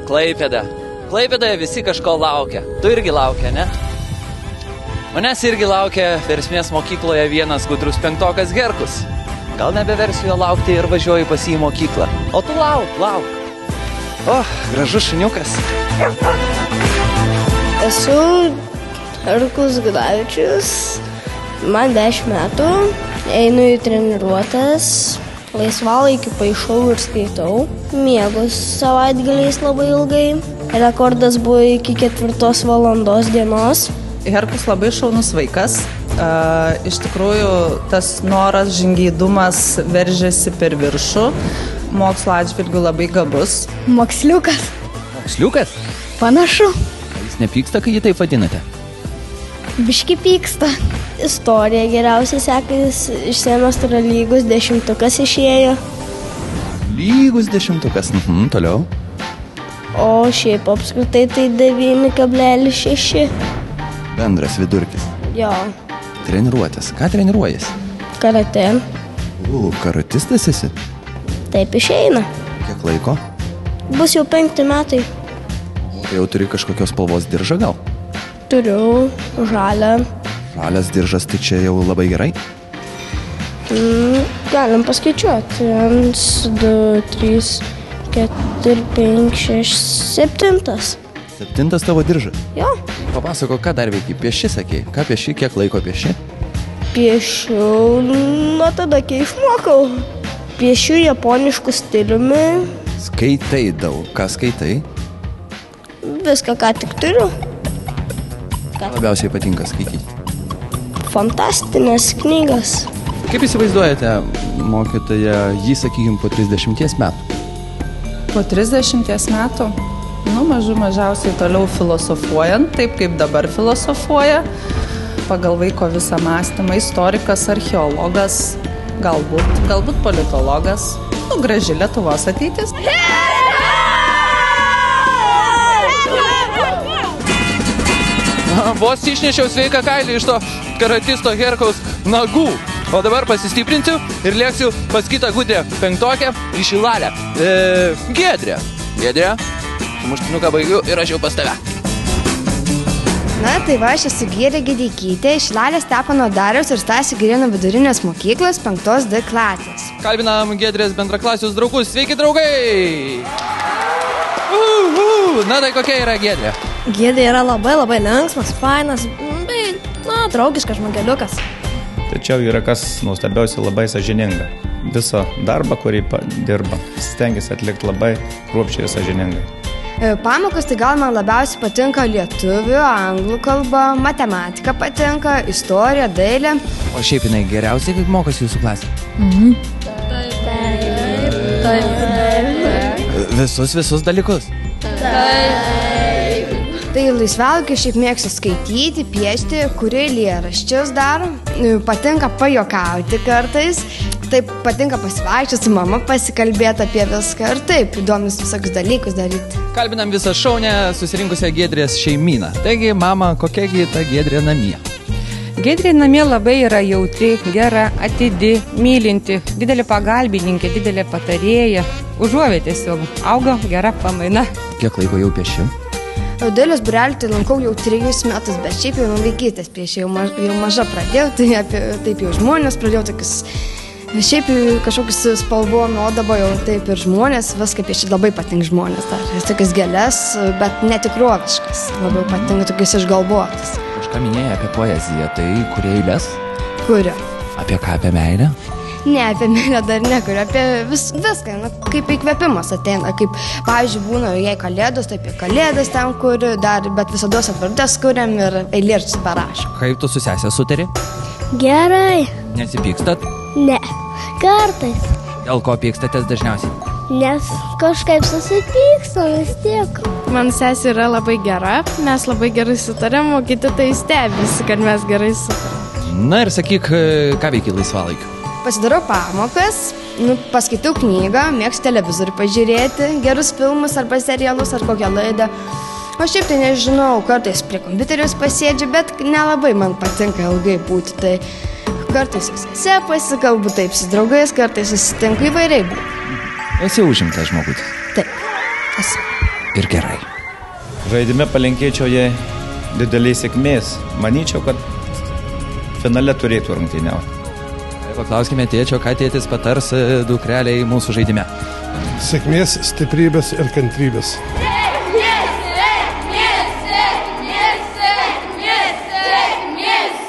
Klaipėda. Klaipėdoje visi kažko laukia. Tu irgi laukia, ne? Manęs irgi laukia versmės mokykloje vienas gudrus penktokas Herkus. Gal nebeversiu jo laukti ir važiuoju pas jį į mokyklą. O tu lauk. O, gražus šuniukas. Esu Herkus Gudavičius, man 10 metų, einu į treniruotes, laisvalaikiu paišau ir skaitau, miegu savaitgaliais labai ilgai, rekordas buvo iki 4 valandos dienos. Herkus labai šaunus vaikas. Iš tikrųjų, tas noras, žingeidumas veržėsi per viršų. Mokslo atžvilgiu labai gabus. Moksliukas. Moksliukas? Panašu. Jis nepyksta, kai jį taip vadinate? Biški pyksta. Istorija geriausiai sekais, išsėmęs yra lygus 10-ukas išėjo. Lygus 10-ukas, toliau. O šiaip apskritai tai 9,6. Bendras vidurkis. Jo. Treniruotės. Ką treniruojasi? Karate. Karatistas esi? Taip išeina. Kiek laiko? Bus jau 5 metai. Tai jau turi kažkokios spalvos diržą gal? Turiu žalią. Žalias diržas, tai čia jau labai gerai? Galim paskaičiuoti. 1, 2, 3, 4, 5, 6, 7. 7 tavo diržas? Jo. Papasako, ką dar veiki? Pieši, sakei. Ką pieši, kiek laiko pieši? Piešiu nuo tada, kai išmokau. Piešiu japonišku stiliumi. Skaitai daug. Ką skaitai? Viską, ką tik turiu. Ką labiausiai patinka skaityti? Fantastinės knygas. Kaip įsivaizduojate, mokytoja, jį, sakykim, po 30 metų? Po 30 metų, mažiausiai toliau filosofuojant, taip kaip dabar filosofuoja, pagal vaiko visą mąstymą, istorikas, archeologas, galbūt politologas, graži Lietuvos ateitis. Vos išnešiau sveiką kailį iš to karatisto Herkaus nagų. O dabar pasistiprinsiu ir lėksiu pas kitą gudrę penktokę į Šilalę. Giedrė, muštinuką baigiu ir aš jau pas tave. Na, tai va, aš esu Giedrė Gedeikytė, iš Šilalės Stepono Dariaus ir Stasio Girėno vidurinės mokyklos 5D klasės. Kalbinam Giedrės bendraklasius draugus. Sveiki, draugai! Na, tai kokia yra Giedrė? Giedrė yra labai linksmas, fainas, bei, draugiškas žmogeliukas. Tačiau yra kas nuostabiausiai labai sąžininga. Visą darbą, kurį dirba, stengiasi atlikti labai kruopščiai ir sąžiningai. Pamokos tai gal man labiausiai patinka lietuvių, anglų kalba, matematika patinka, istorija, dailė. O šiaip jinai geriausiai kaip mokosi jūsų klasė? Taip. Visus dalykus? Tai laisvalaikiu šiaip mėgstu skaityti, piešti, kurį eilėraščius daro, patinka pajuokauti kartais, taip patinka pasivaikščioti su mama, pasikalbėti apie viską ir taip įdomius visokius dalykus daryti. Kalbinam visą šaunę susirinkusią Giedrės šeimyną. Taigi, mama, kokiagi ta Giedrė namie? Giedrė namie labai yra jautri, gera, atidi, mylinti, didelė pagalbininkė, didelė patarėja. Užuovė tiesiog, auga gera pamaina. Kiek laiko jau pieši? Dailės būrelį tai lankau jau 3 metus, bet šiaip jau nuo vaikystės piešė, jau maža pradėjau, tai taip jau žmonės pradėjau tokius, šiaip kažkokius spalvom, o dabar jau taip ir žmonės, viską piešė, labai patinka žmonės dar, tokias gėles, bet netikroviškas, labiau patinka tokius išgalvotas. Kažką minėjai apie poeziją, tai kuria eiles? Kuria. Apie ką, apie meilę? Ne, apie meilę dar nekuriu, apie viską, kaip įkvėpimas ateina, kaip, pavyzdžiui, būna, jei kalėdos, tai apie kalėdas ten kuriu, bet visados atvardes kuriam ir eilėraščius parašom. Kaip tu su sesė sutari? Gerai. Nesipykstat? Ne, kartais. Dėl ko pykstatės dažniausiai? Nes kažkaip susipykstam vis tiek. Man sesė yra labai gera, mes labai gerai sutarėm, o kiti tai stebisi, kad mes gerai sutarėm. Na ir sakyk, ką veiki laisvalaikiu? Pasidarau pamokas, paskaitau knygą, mėgstu televizorių pažiūrėti, gerus filmus arba serialus ar kokią laidą. O šiaip tai nežinau, kartais prie kompiuterius pasėdžiu, bet nelabai man patinka ilgai būti. Tai kartais su sese pasikalbu, taip su draugais, kartais susitinku, įvairiai būti. Esi užimtas žmogus? Taip, esu. ir gerai. Žaidime palinkėčiau jai didelės sėkmės. Manyčiau, kad finale turėtų rungtyniauti. Paklauskime tėčio, ką tėtis patars dukreliai mūsų žaidime. Sėkmės, stiprybės ir kantrybės.